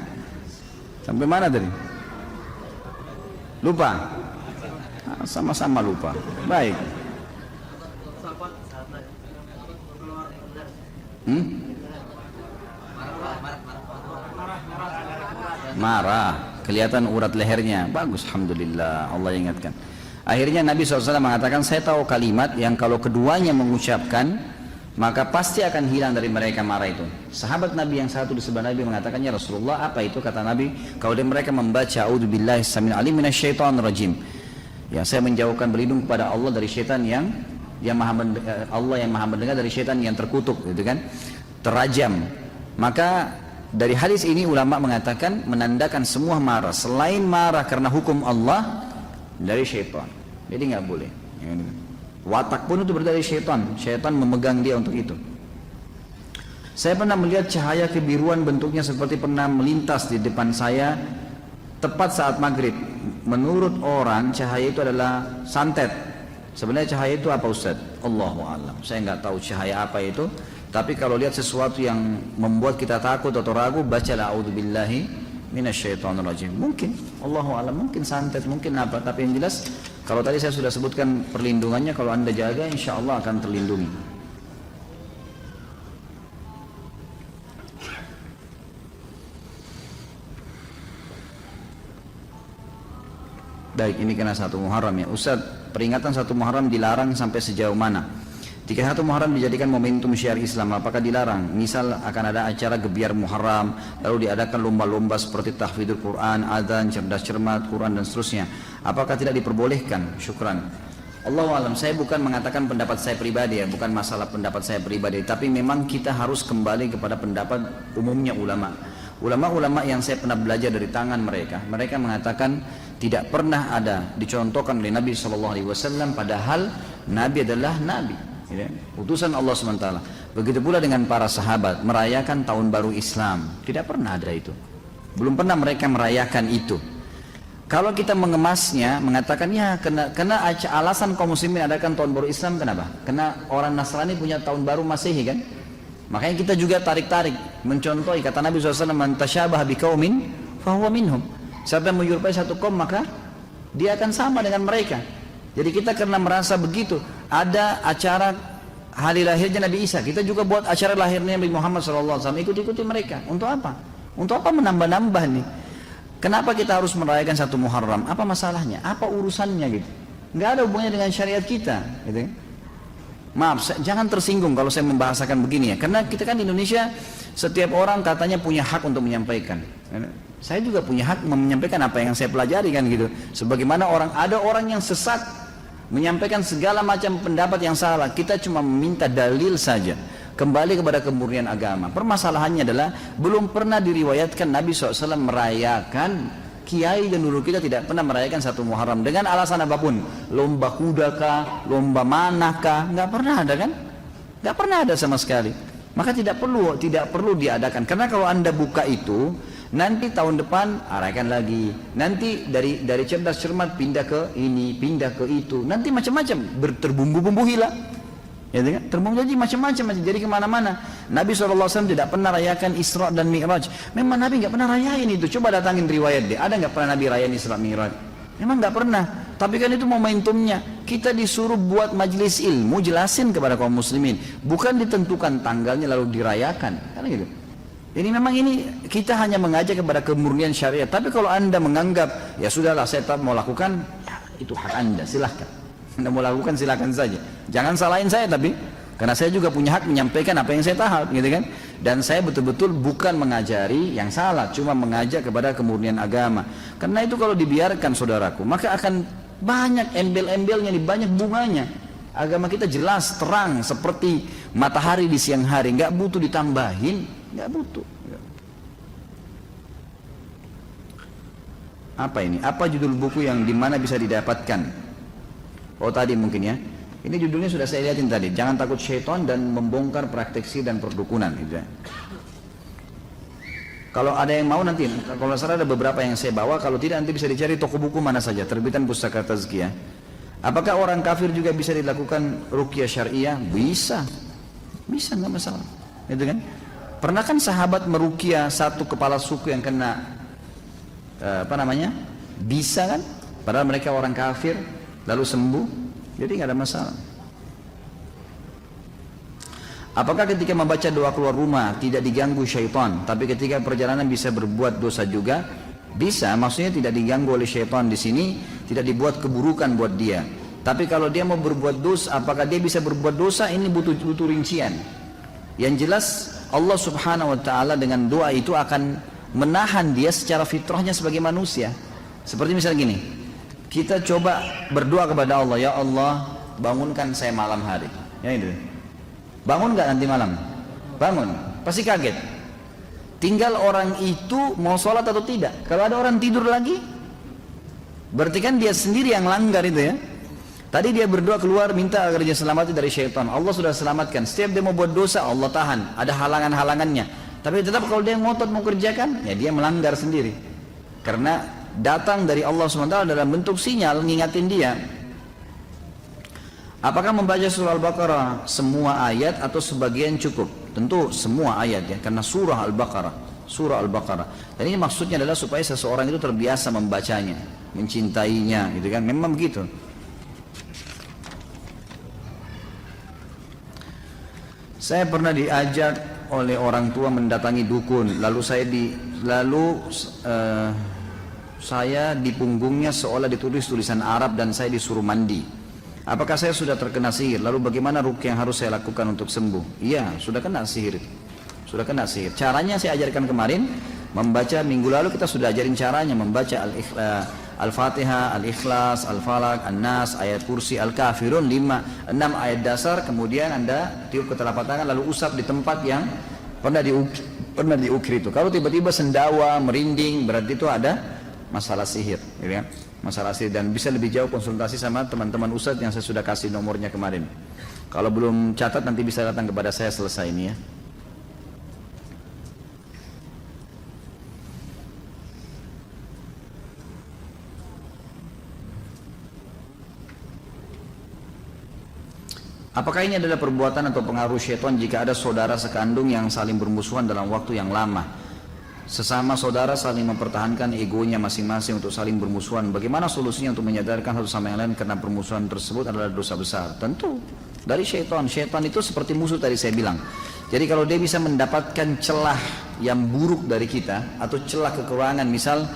Sampai mana tadi? Lupa? Sama-sama lupa. Baik. Marah, kelihatan urat lehernya. Bagus, alhamdulillah, Allah ingatkan. Akhirnya Nabi SAW mengatakan, saya tahu kalimat yang kalau keduanya mengucapkan, maka pasti akan hilang dari mereka marah itu. Sahabat Nabi yang satu di sebelah Nabi mengatakan, ya Rasulullah, apa itu? Kata Nabi, kalau mereka membaca a'udzubillahi samil alim minasyaitonir rajim. Ya, saya menjauhkan berlindung kepada Allah dari syaitan Allah yang maha mendengar dari syaitan yang terkutuk, gitu kan? Terajam. Maka dari hadis ini ulama mengatakan menandakan semua marah selain marah karena hukum Allah dari syaitan. Jadi nggak boleh. Watak pun itu dari syaitan. Syaitan memegang dia untuk itu. Saya pernah melihat cahaya kebiruan bentuknya seperti pernah melintas di depan saya tepat saat maghrib. Menurut orang cahaya itu adalah santet. Sebenarnya cahaya itu apa Ustaz? Allahu a'lam. Saya nggak tahu cahaya apa itu. Tapi kalau lihat sesuatu yang membuat kita takut atau ragu, bacalah a'udzubillahi minasyaitonirrajim. Mungkin, Allahu a'lam, mungkin santet, mungkin apa. Tapi yang jelas, kalau tadi saya sudah sebutkan perlindungannya, kalau anda jaga, insya Allah akan terlindungi. Baik, ini kena 1 Muharram ya. Ustaz, peringatan 1 Muharram dilarang sampai sejauh mana? Jika 1 Muharram dijadikan momentum syiar Islam, apakah dilarang? Misal akan ada acara gebiar Muharram, lalu diadakan lomba-lomba seperti tahfidzul Quran, adzan, cerdas cermat, Quran dan seterusnya. Apakah tidak diperbolehkan? Syukran. Allahu alam, saya bukan mengatakan pendapat saya pribadi ya, bukan masalah pendapat saya pribadi, tapi memang kita harus kembali kepada pendapat umumnya ulama. Ulama-ulama yang saya pernah belajar dari tangan mereka, mereka mengatakan tidak pernah ada dicontohkan oleh Nabi SAW, padahal Nabi adalah Nabi, ya, utusan Allah SWT. Begitu pula dengan para sahabat merayakan tahun baru Islam, tidak pernah ada itu. Belum pernah mereka merayakan itu. Kalau kita mengemasnya, mengatakan ya kena alasan kaum muslimin adakan tahun baru Islam, kenapa? Karena orang Nasrani punya tahun baru Masehi kan? Makanya kita juga tarik-tarik, mencontohi kata Nabi SAW, man tasyabaha biqaumin fahuwa minhum. Siapa yang menyerupai satu kaum maka dia akan sama dengan mereka. Jadi kita karena merasa begitu, ada acara hari lahirnya Nabi Isa, kita juga buat acara lahirnya Nabi Muhammad SAW, ikut-ikuti mereka. Untuk apa? Untuk apa menambah-nambah nih? Kenapa kita harus merayakan satu Muharram? Apa masalahnya? Apa urusannya gitu? Nggak ada hubungannya dengan syariat kita, gitu. Maaf, jangan tersinggung kalau saya membahasakan begini ya. Karena kita kan di Indonesia, setiap orang katanya punya hak untuk menyampaikan. Saya juga punya hak menyampaikan apa yang saya pelajari kan gitu. Sebagaimana ada orang yang sesat menyampaikan segala macam pendapat yang salah. Kita cuma meminta dalil saja. Kembali kepada kemurnian agama. Permasalahannya adalah belum pernah diriwayatkan Nabi SAW merayakan, kiai dan dulu kita tidak pernah merayakan satu Muharram dengan alasan apapun. Lomba kuda kah, lomba mana kah, nggak pernah ada kan? Nggak pernah ada sama sekali. Maka tidak perlu diadakan. Karena kalau Anda buka itu, nanti tahun depan arakan lagi. Nanti dari cerdas cermat pindah ke ini, pindah ke itu. Nanti macam-macam terbumbu-bumbu hilang. Ya kan? Terbumbu jadi macam-macam, jadi kemana-mana. Nabi SAW tidak pernah rayakan Isra dan Mi'raj. Memang Nabi nggak pernah rayain itu. Coba datangin riwayat deh. Ada nggak pernah Nabi rayain Isra Mi'raj? Memang nggak pernah. Tapi kan itu momentumnya. Kita disuruh buat majelis ilmu, jelasin kepada kaum muslimin. Bukan ditentukan tanggalnya lalu dirayakan. Kan gitu. Jadi memang ini kita hanya mengajak kepada kemurnian syariat. Tapi kalau Anda menganggap ya sudahlah saya tetap mau lakukan, ya, itu hak Anda, silahkan. Anda mau lakukan silakan saja. Jangan salahin saya tapi karena saya juga punya hak menyampaikan apa yang saya tahu, gitu kan? Dan saya betul-betul bukan mengajari yang salah, cuma mengajak kepada kemurnian agama. Karena itu kalau dibiarkan saudaraku, maka akan banyak embel-embelnya, banyak bunganya. Agama kita jelas, terang seperti matahari di siang hari, nggak butuh ditambahin, nggak butuh. Apa ini? Apa judul buku yang dimana bisa didapatkan? Oh tadi mungkin ya. Ini judulnya sudah saya lihatin tadi. Jangan takut syaitan dan membongkar praktek sihir dan perdukunan. Gitu ya. Kalau ada yang mau nanti, kalau salah ada beberapa yang saya bawa. Kalau tidak nanti bisa dicari toko buku mana saja. Terbitan Pustaka Tazkiyah. Apakah orang kafir juga bisa dilakukan ruqyah syariah? Bisa. Bisa, nggak masalah. Gitu kan? Pernah kan sahabat meruqyah satu kepala suku yang kena bisa kan? Padahal mereka orang kafir. Lalu sembuh, jadi nggak ada masalah. Apakah ketika membaca doa keluar rumah tidak diganggu syaitan, tapi ketika perjalanan bisa berbuat dosa juga? Bisa, maksudnya tidak diganggu oleh syaitan di sini, tidak dibuat keburukan buat dia. Tapi kalau dia mau berbuat dosa, apakah dia bisa berbuat dosa? Ini butuh rincian. Yang jelas Allah Subhanahu Wa Taala dengan doa itu akan menahan dia secara fitrahnya sebagai manusia. Seperti misalnya gini. Kita coba berdoa kepada Allah, ya Allah bangunkan saya malam hari. Ya itu. Bangun nggak nanti malam? Bangun. Pasti kaget. Tinggal orang itu mau sholat atau tidak. Kalau ada orang tidur lagi, berarti kan dia sendiri yang langgar itu ya. Tadi dia berdoa keluar minta agar dia selamat dari syaitan. Allah sudah selamatkan. Setiap dia mau buat dosa Allah tahan. Ada halangan-halangannya. Tapi tetap kalau dia ngotot mau kerjakan, ya dia melanggar sendiri. Karena datang dari Allah SWT dalam bentuk sinyal ngingatin dia. Apakah membaca surah Al-Baqarah semua ayat atau sebagian cukup? Tentu semua ayat ya, karena surah Al-Baqarah. Dan ini maksudnya adalah supaya seseorang itu terbiasa membacanya, mencintainya, gitu kan? Memang begitu. Saya pernah diajak oleh orang tua mendatangi dukun, saya di punggungnya seolah ditulis tulisan Arab dan saya disuruh mandi. Apakah saya sudah terkena sihir? Lalu bagaimana ruqyah yang harus saya lakukan untuk sembuh? Iya, sudah kena sihir. Sudah kena sihir. Caranya saya ajarkan kemarin, membaca minggu lalu kita sudah ajarin caranya membaca Al-Fatihah, Al-Ikhlas, Al-Falaq, An-Nas, ayat kursi, Al-Kafirun, 6 ayat dasar, kemudian Anda tiup ke telapak tangan lalu usap di tempat yang pernah diukir itu. Kalau tiba-tiba sendawa, merinding, berarti itu ada masalah sihir, gitu kan? Masalah sihir, dan bisa lebih jauh konsultasi sama teman-teman ustadz yang saya sudah kasih nomornya kemarin. Kalau belum catat nanti bisa datang kepada saya selesai ini ya. Apakah ini adalah perbuatan atau pengaruh syaitan jika ada saudara sekandung yang saling bermusuhan dalam waktu yang lama? Sesama saudara saling mempertahankan egonya masing-masing untuk saling bermusuhan. Bagaimana solusinya untuk menyadarkan satu sama yang lain karena permusuhan tersebut adalah dosa besar? Tentu dari syaitan. Syaitan itu seperti musuh tadi saya bilang. Jadi kalau dia bisa mendapatkan celah yang buruk dari kita atau celah kekurangan, misal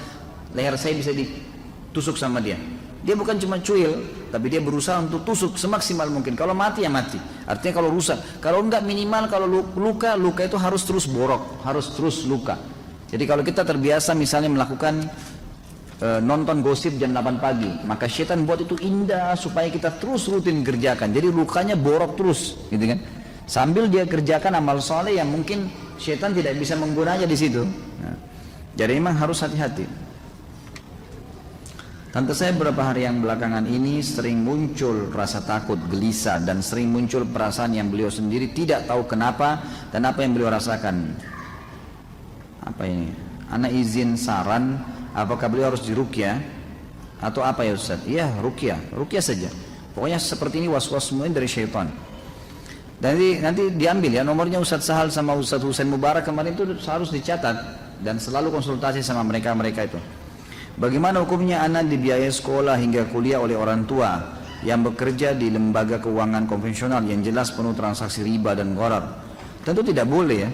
leher saya bisa ditusuk sama dia. Dia bukan cuma cuil, tapi dia berusaha untuk tusuk semaksimal mungkin. Kalau mati ya mati. Artinya kalau rusak, kalau enggak minimal kalau luka itu harus terus borok, harus terus luka. Jadi kalau kita terbiasa misalnya melakukan nonton gosip jam 8 pagi, maka syaitan buat itu indah supaya kita terus rutin kerjakan. Jadi lukanya borok terus, gitu kan? Sambil dia kerjakan amal soleh yang mungkin syaitan tidak bisa menggunanya di situ. Nah, jadi memang harus hati-hati. Tante saya beberapa hari yang belakangan ini sering muncul rasa takut, gelisah, dan sering muncul perasaan yang beliau sendiri tidak tahu kenapa dan apa yang beliau rasakan. Apa ini? Ana izin saran, apakah beliau harus diruqyah atau apa ya Ustaz? Iya, ruqyah saja. Pokoknya seperti ini was-was semua dari syaitan. Dan nanti diambil ya nomornya Ustaz Sahal sama Ustaz Husain Mubarak kemarin itu harus dicatat dan selalu konsultasi sama mereka itu. Bagaimana hukumnya anak dibiayai sekolah hingga kuliah oleh orang tua yang bekerja di lembaga keuangan konvensional yang jelas penuh transaksi riba dan gharar? Tentu tidak boleh ya.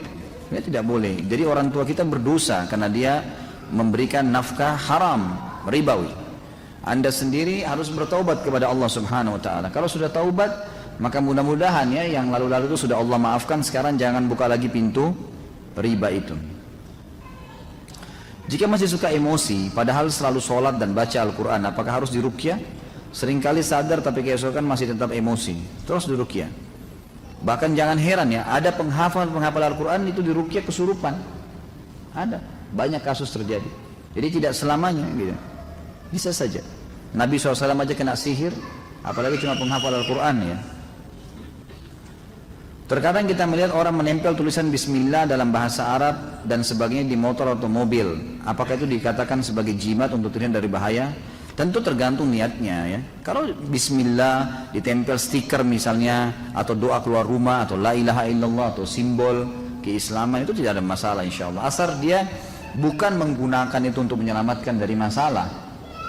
Ya tidak boleh. Jadi orang tua kita berdosa karena dia memberikan nafkah haram, ribawi. Anda sendiri harus bertaubat kepada Allah Subhanahu wa taala. Kalau sudah taubat, maka mudah-mudahan ya yang lalu-lalu itu sudah Allah maafkan, sekarang jangan buka lagi pintu riba itu. Jika masih suka emosi, padahal selalu sholat dan baca Al-Quran, apakah harus diruqyah? Seringkali sadar tapi keesokan masih tetap emosi, terus diruqyah. Bahkan jangan heran ya, ada penghafal Al-Quran itu diruqyah kesurupan. Ada, banyak kasus terjadi. Jadi tidak selamanya gitu. Bisa saja. Nabi SAW aja kena sihir, apalagi cuma penghafal Al-Quran ya. Terkadang kita melihat orang menempel tulisan Bismillah dalam bahasa Arab dan sebagainya di motor atau mobil. Apakah itu dikatakan sebagai jimat untuk terhindar dari bahaya? Tentu tergantung niatnya ya. Kalau Bismillah ditempel stiker misalnya, atau doa keluar rumah, atau La ilaha illallah, atau simbol keislaman, itu tidak ada masalah insya Allah. Asal dia bukan menggunakan itu untuk menyelamatkan dari masalah.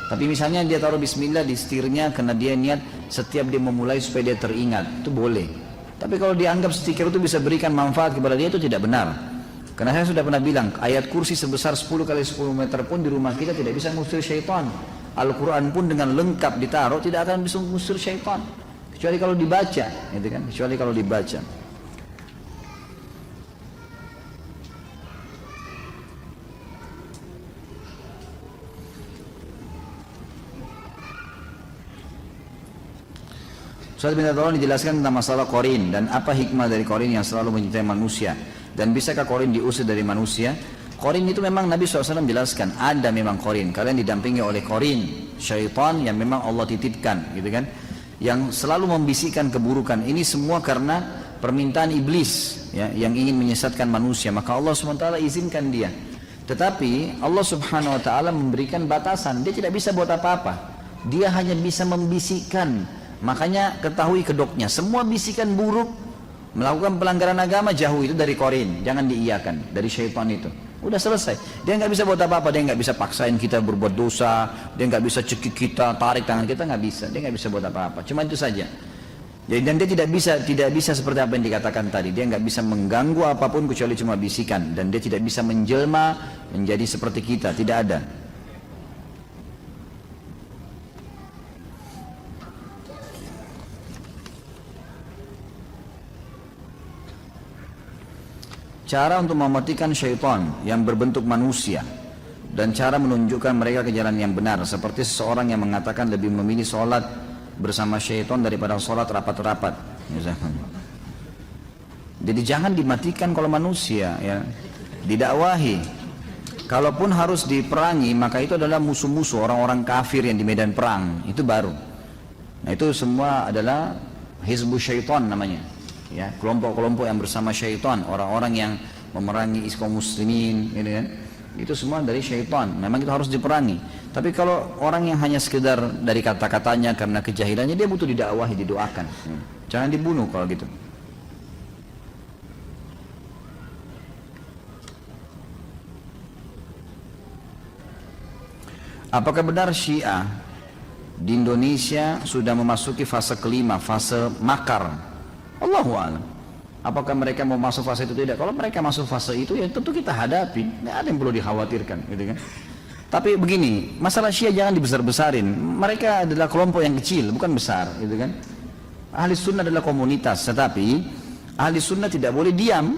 Tapi misalnya dia taruh Bismillah di setirnya karena dia niat setiap dia memulai supaya dia teringat, itu boleh. Tapi kalau dianggap stiker itu bisa berikan manfaat kepada dia, itu tidak benar. Karena saya sudah pernah bilang, ayat kursi sebesar 10 kali 10 meter pun di rumah kita tidak bisa mengusir syaitan. Al-Quran pun dengan lengkap ditaruh tidak akan bisa mengusir syaitan. Kecuali kalau dibaca, gitu kan? Kecuali kalau dibaca. Ustaz minta tolong dijelaskan tentang masalah korin dan apa hikmah dari korin yang selalu menyertai manusia, dan bisakah korin diusir dari manusia? Korin itu memang Nabi SAW jelaskan, ada memang korin, kalian didampingi oleh korin, syaitan yang memang Allah titipkan gitu kan, yang selalu membisikkan keburukan. Ini semua karena permintaan iblis ya, yang ingin menyesatkan manusia, maka Allah SWT izinkan dia. Tetapi Allah Subhanahu wa taala memberikan batasan, dia tidak bisa buat apa-apa, dia hanya bisa membisikkan. Makanya ketahui kedoknya, semua bisikan buruk, melakukan pelanggaran agama, jauh itu dari korin, jangan diiyakan, dari syaitan itu. Udah selesai, dia nggak bisa buat apa-apa, dia nggak bisa paksain kita berbuat dosa, dia nggak bisa cekik kita, tarik tangan kita, nggak bisa, dia nggak bisa buat apa-apa, cuma itu saja. Jadi, dan dia tidak bisa seperti apa yang dikatakan tadi, dia nggak bisa mengganggu apapun kecuali cuma bisikan, dan dia tidak bisa menjelma menjadi seperti kita, tidak ada. Cara untuk mematikan syaitan yang berbentuk manusia dan cara menunjukkan mereka ke jalan yang benar, seperti seseorang yang mengatakan lebih memilih sholat bersama syaitan daripada sholat rapat-rapat misalkan. Jadi jangan dimatikan kalau manusia ya, didakwahi. Kalaupun harus diperangi, maka itu adalah musuh-musuh orang-orang kafir yang di medan perang, itu baru. Nah itu semua adalah hizbus syaitan namanya ya, kelompok-kelompok yang bersama syaitan, orang-orang yang memerangi kaum muslimin gitu kan. Itu semua dari syaitan, memang itu harus diperangi. Tapi kalau orang yang hanya sekedar dari kata-katanya karena kejahilannya, dia butuh didakwahi, didoakan. Jangan dibunuh kalau gitu. Apakah benar Syiah di Indonesia sudah memasuki fase kelima, fase makar? Allahu a'lam. Apakah mereka mau masuk fase itu tidak? Kalau mereka masuk fase itu ya tentu kita hadapi, nggak ada yang perlu dikhawatirkan, gitu kan? Tapi begini, masalah Syiah jangan dibesar-besarin. Mereka adalah kelompok yang kecil, bukan besar, gitu kan? Ahli sunnah adalah komunitas, tetapi ahli sunnah tidak boleh diam.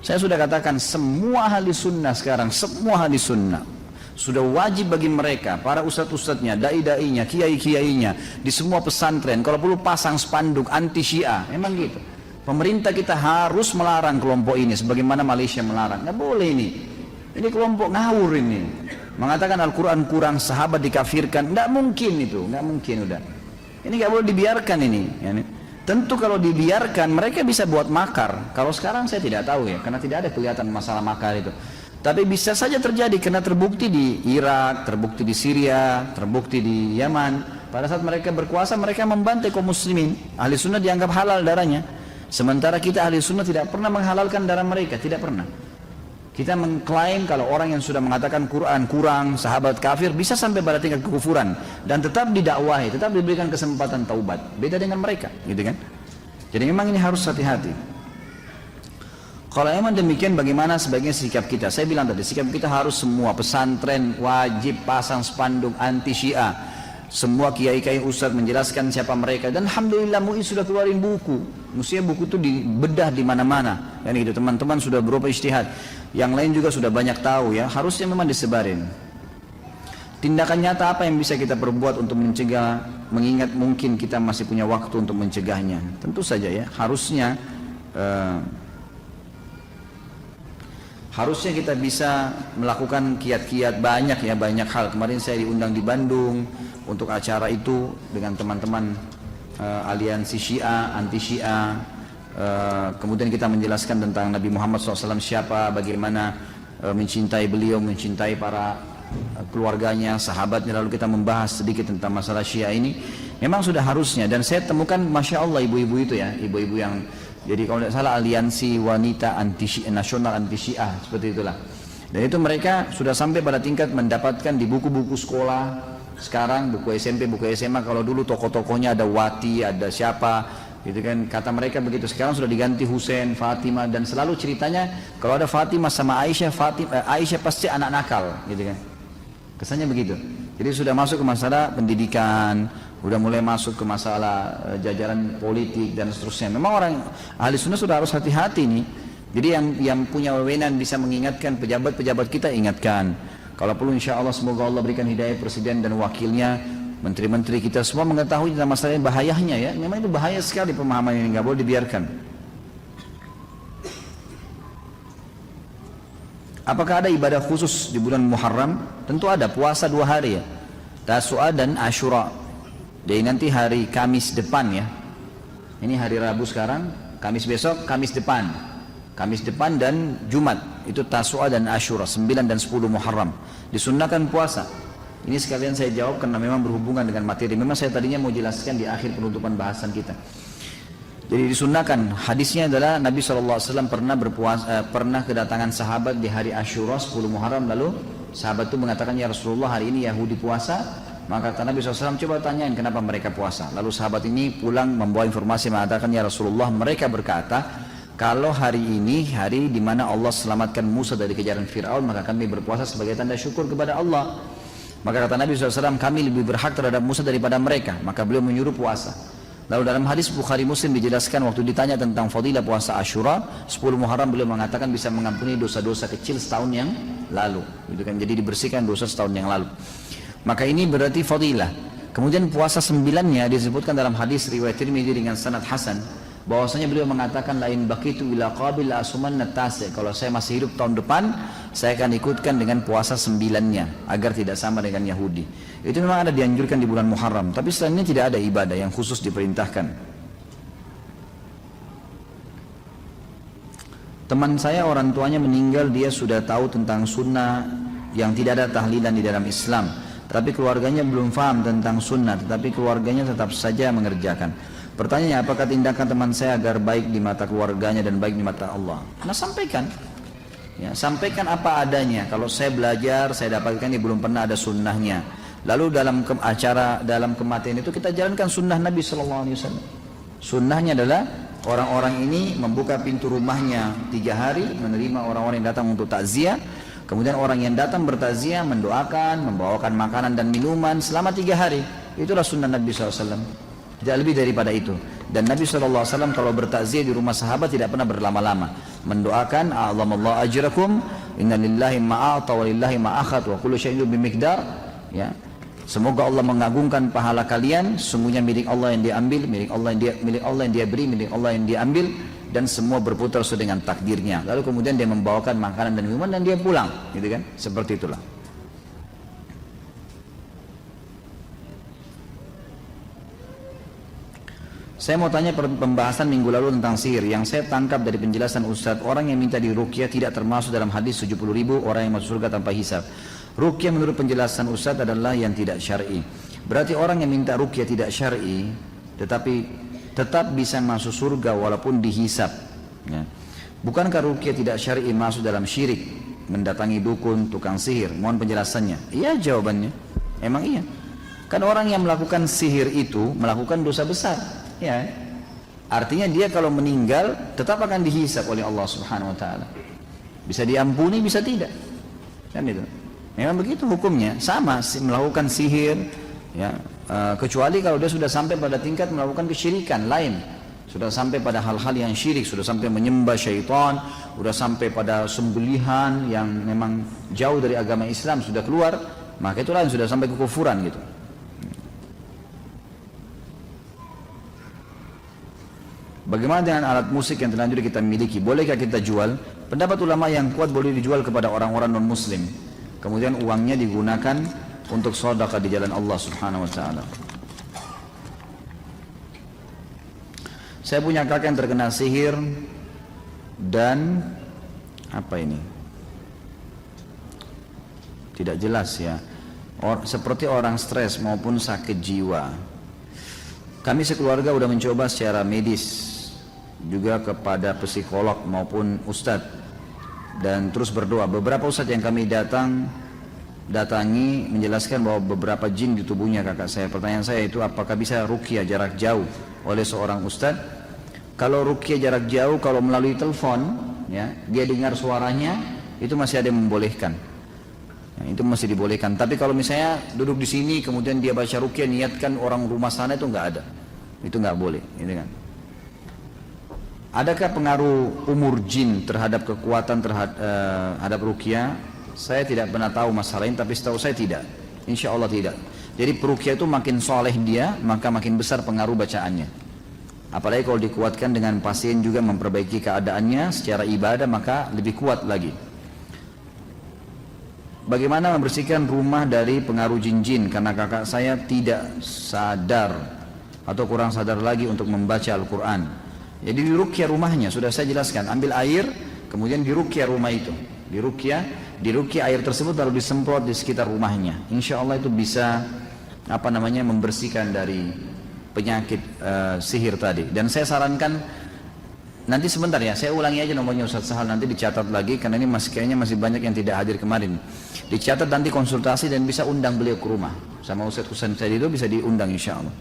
Saya sudah katakan semua ahli sunnah sekarang, semua ahli sunnah sudah wajib bagi mereka, para ustadz-ustadznya, dai-dainya, kiai-kiainya, di semua pesantren, kalau perlu pasang spanduk anti Syiah, memang gitu. Pemerintah kita harus melarang kelompok ini, sebagaimana Malaysia melarang. Nggak boleh ini kelompok ngawur ini. Mengatakan Al-Quran kurang, sahabat dikafirkan, nggak mungkin itu, nggak mungkin udah. Ini nggak boleh dibiarkan ini. Tentu kalau dibiarkan mereka bisa buat makar. Kalau sekarang saya tidak tahu ya, karena tidak ada kelihatan masalah makar itu. Tapi bisa saja terjadi karena terbukti di Irak, terbukti di Syria, terbukti di Yaman. Pada saat mereka berkuasa mereka membantai kaum muslimin. Ahli sunnah dianggap halal darahnya. Sementara kita ahli sunnah tidak pernah menghalalkan darah mereka, tidak pernah. Kita mengklaim kalau orang yang sudah mengatakan Quran kurang, sahabat kafir, bisa sampai pada tingkat kekufuran dan tetap didakwahi, tetap diberikan kesempatan taubat. Beda dengan mereka, gitu kan? Jadi memang ini harus hati-hati. Kalau emang demikian, bagaimana sebaiknya sikap kita? Saya bilang tadi, sikap kita harus semua pesantren wajib pasang spanduk anti Syiah. Semua kiai-kiai ustadz menjelaskan siapa mereka, dan alhamdulillah MUI sudah keluarin buku. Mestinya buku itu dibedah di mana-mana. Dan itu teman-teman sudah berupa ijtihad. Yang lain juga sudah banyak tahu ya, harusnya memang disebarin. Tindakan nyata apa yang bisa kita perbuat untuk mencegah, mengingat mungkin kita masih punya waktu untuk mencegahnya? Tentu saja ya, harusnya kita bisa melakukan kiat-kiat banyak ya, banyak hal. Kemarin saya diundang di Bandung untuk acara itu dengan teman-teman aliansi Syiah, anti Syiah. Kemudian kita menjelaskan tentang Nabi Muhammad SAW siapa, bagaimana mencintai beliau, mencintai para keluarganya, sahabatnya. Lalu kita membahas sedikit tentang masalah Syiah ini. Memang sudah harusnya, dan saya temukan Masya Allah ibu-ibu itu ya, ibu-ibu yang jadi kalau tidak salah aliansi wanita nasional anti Syiah, seperti itulah. Dan itu mereka sudah sampai pada tingkat mendapatkan di buku-buku sekolah sekarang, buku SMP, buku SMA. Kalau dulu tokoh-tokohnya ada Wati, ada siapa, gitu kan? Kata mereka begitu. Sekarang sudah diganti Husain, Fatimah, dan selalu ceritanya kalau ada Fatimah sama Aisyah, Aisyah pasti anak nakal, gitu kan? Kesannya begitu. Jadi sudah masuk ke masalah pendidikan, udah mulai masuk ke masalah jajaran politik dan seterusnya. Memang orang ahli sunnah sudah harus hati-hati nih. Jadi yang punya wewenang bisa mengingatkan pejabat-pejabat kita, ingatkan. Kalau perlu insya Allah semoga Allah berikan hidayah presiden dan wakilnya, menteri-menteri kita semua mengetahui tentang masalah ini, bahayanya ya. Memang itu bahaya sekali pemahaman ini, nggak boleh dibiarkan. Apakah ada ibadah khusus di bulan Muharram? Tentu ada, puasa 2 hari ya, Tasu'a dan Asyura. Jadi nanti hari Kamis depan ya, ini hari Rabu sekarang, Kamis besok, Kamis depan dan Jumat, itu Tasu'a dan Asyura, 9 dan 10 Muharram. Disunnahkan puasa. Ini sekalian saya jawab karena memang berhubungan dengan materi. Memang saya tadinya mau jelaskan di akhir penutupan bahasan kita. Jadi disunnahkan, hadisnya adalah Nabi SAW pernah kedatangan sahabat di hari Asyura 10 Muharram, lalu sahabat itu mengatakan, ya Rasulullah hari ini Yahudi puasa. Maka kata Nabi SAW, coba tanyain kenapa mereka puasa. Lalu sahabat ini pulang membawa informasi mengatakan, ya Rasulullah mereka berkata, kalau hari ini hari di mana Allah selamatkan Musa dari kejaran Fir'aun, maka kami berpuasa sebagai tanda syukur kepada Allah. Maka kata Nabi SAW, kami lebih berhak terhadap Musa daripada mereka. Maka beliau menyuruh puasa. Lalu dalam hadis Bukhari Muslim dijelaskan waktu ditanya tentang fadilah puasa Asyura 10 Muharram, beliau mengatakan bisa mengampuni dosa-dosa kecil setahun yang lalu, gitu kan. Jadi dibersihkan dosa setahun yang lalu. Maka ini berarti fadilah. Kemudian puasa 9-nya disebutkan dalam hadis riwayat Tirmidzi dengan sanad hasan, bahwasanya beliau mengatakan lain baqitu ila qabil asumanna tasi', kalau saya masih hidup tahun depan saya akan ikutkan dengan puasa 9-nya agar tidak sama dengan Yahudi. Itu memang ada dianjurkan di bulan Muharram, tapi selainnya tidak ada ibadah yang khusus diperintahkan. Teman saya orang tuanya meninggal, dia sudah tahu tentang sunnah yang tidak ada tahlilan di dalam Islam, tapi keluarganya belum paham tentang sunnah, tetapi keluarganya tetap saja mengerjakan. Pertanyaannya, apakah tindakan teman saya agar baik di mata keluarganya dan baik di mata Allah? Nah, sampaikan. Ya, sampaikan apa adanya. Kalau saya belajar, saya dapatkan dia belum pernah ada sunnahnya. Lalu dalam acara dalam kematian itu kita jalankan sunnah Nabi SAW. Sunnahnya adalah orang-orang ini membuka pintu rumahnya 3 hari, menerima orang-orang yang datang untuk takziah. Kemudian orang yang datang bertakziah mendoakan, membawakan makanan dan minuman selama 3 hari. Itulah sunnah Nabi SAW. Tidak lebih daripada itu. Dan Nabi SAW kalau bertakziah di rumah sahabat tidak pernah berlama-lama. Mendoakan, a'zamallahu ajrakum, inna lillahi ma'ata wa lillahi ma'akhat wa kullu syai'in bimiqdar. Ya. Semoga Allah mengagungkan pahala kalian, sungguhnya milik Allah yang diambil, milik Allah yang dia beri, milik Allah yang diambil, dan semua berputar sesuai dengan takdirnya. Lalu kemudian dia membawakan makanan dan minuman dan dia pulang, gitu kan? Seperti itulah. Saya mau tanya pembahasan minggu lalu tentang sihir. Yang saya tangkap dari penjelasan Ustadz, orang yang minta diruqyah tidak termasuk dalam hadis 70.000 orang yang masuk surga tanpa hisab. Ruqyah menurut penjelasan Ustadz adalah yang tidak syar'i. Berarti orang yang minta ruqyah tidak syar'i tetapi tetap bisa masuk surga walaupun dihisab, ya. Bukankah ruqyah tidak syar'i masuk dalam syirik, mendatangi dukun, tukang sihir? Mohon penjelasannya. Iya, jawabannya emang iya. Kan orang yang melakukan sihir itu melakukan dosa besar, ya. Artinya dia kalau meninggal tetap akan dihisab oleh Allah Subhanahu wa taala. Bisa diampuni, bisa tidak. Kan itu. Memang begitu hukumnya, sama melakukan sihir, ya, kecuali kalau dia sudah sampai pada tingkat melakukan kesyirikan lain, sudah sampai pada hal-hal yang syirik, sudah sampai menyembah syaitan, sudah sampai pada sembelihan yang memang jauh dari agama Islam, sudah keluar, maka itu lain, sudah sampai kekufuran gitu. Bagaimana dengan alat musik yang terlanjur kita miliki? Bolehkah kita jual? Pendapat ulama yang kuat boleh dijual kepada orang-orang non-muslim. Kemudian uangnya digunakan untuk sedekah di jalan Allah Subhanahu wa taala. Saya punya kakak yang terkena sihir dan apa ini? Tidak jelas ya. Seperti orang stres maupun sakit jiwa. Kami sekeluarga sudah mencoba secara medis, juga kepada psikolog maupun ustadz, dan terus berdoa. Beberapa ustadz yang kami datangi menjelaskan bahwa beberapa jin di tubuhnya kakak saya. Pertanyaan saya itu, apakah bisa ruqyah jarak jauh oleh seorang ustadz? Kalau ruqyah jarak jauh, kalau melalui telepon, ya, dia dengar suaranya, itu masih ada yang membolehkan. Ya, itu masih dibolehkan. Tapi kalau misalnya duduk di sini, kemudian dia baca ruqyah, niatkan orang rumah sana, itu nggak ada. Itu nggak boleh, gitu kan? Adakah pengaruh umur jin terhadap kekuatan terhadap ruqyah? Saya tidak pernah tahu masalah ini, tapi setahu saya tidak. Insya Allah tidak. Jadi peruqyah itu makin soleh dia, maka makin besar pengaruh bacaannya. Apalagi kalau dikuatkan dengan pasien juga memperbaiki keadaannya secara ibadah, maka lebih kuat lagi. Bagaimana membersihkan rumah dari pengaruh jin-jin? Karena kakak saya tidak sadar atau kurang sadar lagi untuk membaca Al-Quran. Jadi diruqyah rumahnya, sudah saya jelaskan. Ambil air, kemudian diruqyah rumah itu. Diruqyah air tersebut lalu disemprot di sekitar rumahnya. Insya Allah itu bisa membersihkan dari penyakit sihir tadi. Dan saya sarankan, nanti sebentar ya, saya ulangi aja nomornya Ustaz Sahal, nanti dicatat lagi karena ini kayaknya masih banyak yang tidak hadir kemarin. Dicatat nanti konsultasi dan bisa undang beliau ke rumah. Sama Ustaz Husain tadi itu bisa diundang insya Allah.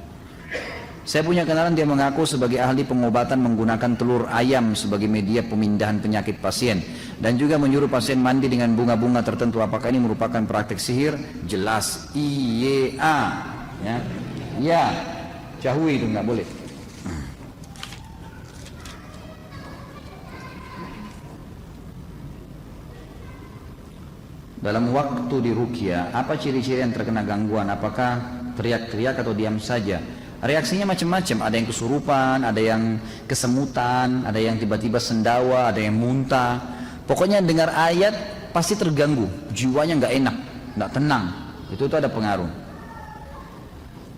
Saya punya kenalan, dia mengaku sebagai ahli pengobatan menggunakan telur ayam sebagai media pemindahan penyakit pasien dan juga menyuruh pasien mandi dengan bunga-bunga tertentu. Apakah ini merupakan praktek sihir? Jelas iya, ya, jauhi itu nggak boleh. Dalam waktu di ruqyah, apa ciri-ciri yang terkena gangguan? Apakah teriak-teriak atau diam saja? Reaksinya macam-macam, ada yang kesurupan, ada yang kesemutan, ada yang tiba-tiba sendawa, ada yang muntah. Pokoknya dengar ayat pasti terganggu, jiwanya nggak enak, nggak tenang. Itu ada pengaruh.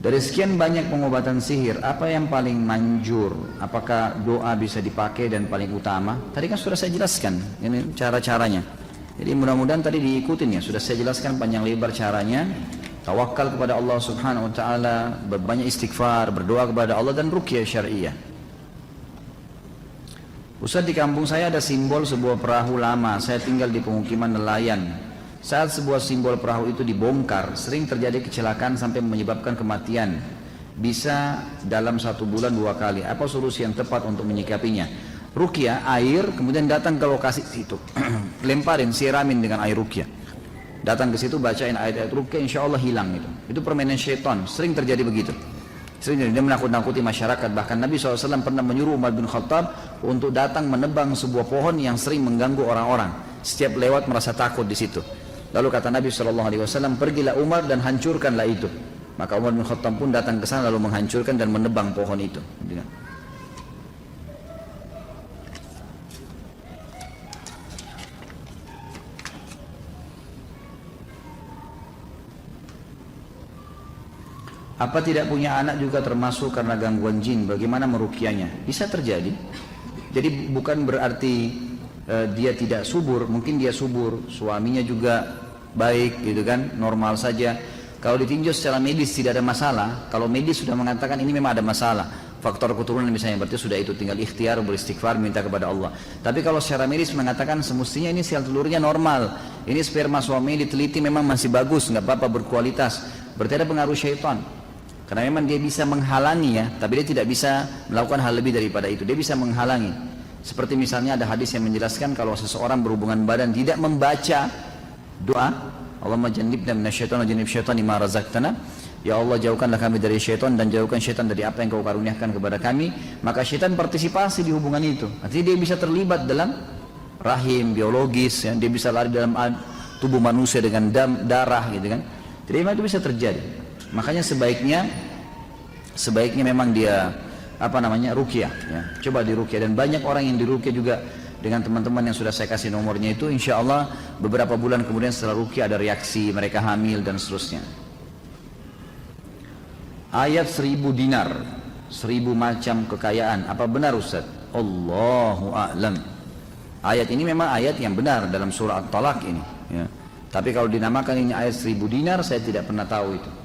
Dari sekian banyak pengobatan sihir, apa yang paling manjur? Apakah doa bisa dipakai dan paling utama? Tadi kan sudah saya jelaskan, ini cara-caranya. Jadi mudah-mudahan tadi diikutin ya, sudah saya jelaskan panjang lebar caranya. Tawakal kepada Allah Subhanahu wa taala, berbanyak istighfar, berdoa kepada Allah dan ruqyah syariah. Ustaz, di kampung saya ada simbol sebuah perahu lama. Saya tinggal di pemukiman nelayan. Saat sebuah simbol perahu itu dibongkar, sering terjadi kecelakaan sampai menyebabkan kematian. Bisa dalam 1 bulan 2 kali. Apa solusi yang tepat untuk menyikapinya? Ruqyah, air, kemudian datang ke lokasi situ. Lemparin, siramin dengan air ruqyah. Datang ke situ, bacain ayat-ayat ruqyah, insya Allah hilang itu. Itu permainan syaitan, sering terjadi begitu. Sering dia menakut-nakuti masyarakat. Bahkan Nabi SAW pernah menyuruh Umar bin Khattab untuk datang menebang sebuah pohon yang sering mengganggu orang-orang. Setiap lewat merasa takut di situ. Lalu kata Nabi SAW, pergilah Umar dan hancurkanlah itu. Maka Umar bin Khattab pun datang ke sana lalu menghancurkan dan menebang pohon itu. Apa tidak punya anak juga termasuk karena gangguan jin? Bagaimana meruqyahnya? Bisa terjadi. Jadi bukan berarti dia tidak subur, mungkin dia subur, suaminya juga baik gitu kan, normal saja. Kalau ditinjau secara medis tidak ada masalah. Kalau medis sudah mengatakan ini memang ada masalah, faktor keturunan misalnya, berarti sudah itu tinggal ikhtiar, beristighfar, minta kepada Allah. Tapi kalau secara medis mengatakan semestinya ini sel telurnya normal, ini sperma suami diteliti memang masih bagus, nggak apa-apa, berkualitas, berarti ada pengaruh syaitan. Karena memang dia bisa menghalangi ya, tapi dia tidak bisa melakukan hal lebih daripada itu. Dia bisa menghalangi. Seperti misalnya ada hadis yang menjelaskan kalau seseorang berhubungan badan tidak membaca doa, Allahumma jannibna minasyaitan wa jannib syaitani ma razaqtana. Ya Allah, jauhkanlah kami dari syaitan dan jauhkan syaitan dari apa yang kau karuniakan kepada kami. Maka syaitan partisipasi di hubungan itu. Artinya dia bisa terlibat dalam rahim biologis, ya. Dia bisa lari dalam tubuh manusia dengan darah gitu kan. Jadi memang itu bisa terjadi. Makanya sebaiknya memang dia ruqyah ya. Coba di ruqyah, dan banyak orang yang di ruqyah juga dengan teman-teman yang sudah saya kasih nomornya itu, insya Allah beberapa bulan kemudian setelah ruqyah ada reaksi, mereka hamil dan seterusnya. Ayat 1000 dinar, 1000 macam kekayaan, apa benar Ustaz? Allahu a'lam. Ayat ini memang ayat yang benar dalam surah At-Talaq ini ya. Tapi kalau dinamakan ini ayat 1000 dinar, saya tidak pernah tahu itu.